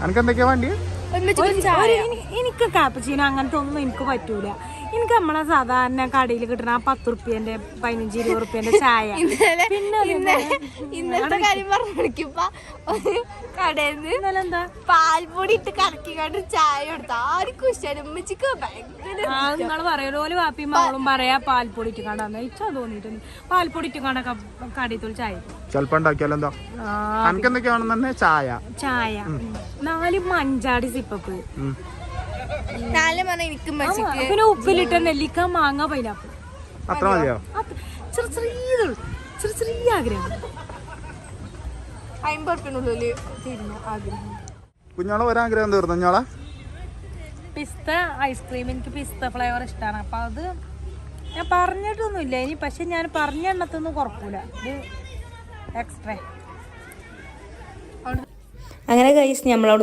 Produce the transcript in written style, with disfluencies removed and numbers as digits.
അനക്ക് എന്തൊക്കെയാ വേണ്ടി? എനിക്ക് കാപ്പച്ചീനോ അങ്ങനത്തെ ഒന്നും എനിക്ക് പറ്റൂല. എനിക്ക് നമ്മളെ സാധാരണ കടയിൽ കിട്ടണ 10 റുപ്യന്റെ 15-20 റുപ്യന്റെ ചായ. ഇന്നത്തെ കാര്യം പറഞ്ഞിപ്പ കടയിൽന്ന് എന്താ പാൽപ്പൊടി ഇട്ട് കറക്കിക്കാണ്ട് ചായ കൊടുത്ത ആർക്കും ഇഷ്ടം. ഉമ്മച്ചിക്ക് ഭയങ്കര നിങ്ങൾ പറയലോ വാപ്പിയും മകളും പറയാ പാൽപ്പൊടി ഇട്ട് കാണാന്ന്. ഇച്ചാ തോന്നിയിട്ടുണ്ട് പാൽപ്പൊടി ഇട്ട് കാണാൻ കടയിൽ ചായ ചിലപ്പോ ഉണ്ടാക്കിയാലെന്താ എന്തൊക്കെയാണെന്നെ ചായ 4 മഞ്ചാടി സിപ്പപ്പ്, പിന്നെ ഉപ്പിലിട്ട നെല്ലിക്ക, മാങ്ങ, പൈനാപ്പിൾ. അത്ര മതിയോ? ചെറിയ ആഗ്രഹം. 50 റുപ്യനുള്ളിൽ തീരുന്നു ആഗ്രഹം. കുഞ്ഞോളെ ഒരാഗ്രഹം തീർന്നു. കുഞ്ഞോളെ പിസ്ത ഐസ്ക്രീം, എനിക്ക് പിസ്ത ഫ്ലേവർ ഇഷ്ടമാണ്. അപ്പൊ അത് ഞാൻ പറഞ്ഞിട്ടൊന്നുമില്ല ഇനി, പക്ഷെ ഞാൻ പറഞ്ഞ എണ്ണത്തൊന്നും കുറക്കൂല, ഇത് എക്സ്ട്രാ. അങ്ങനെ ഗൈസ് നമ്മളവിടെ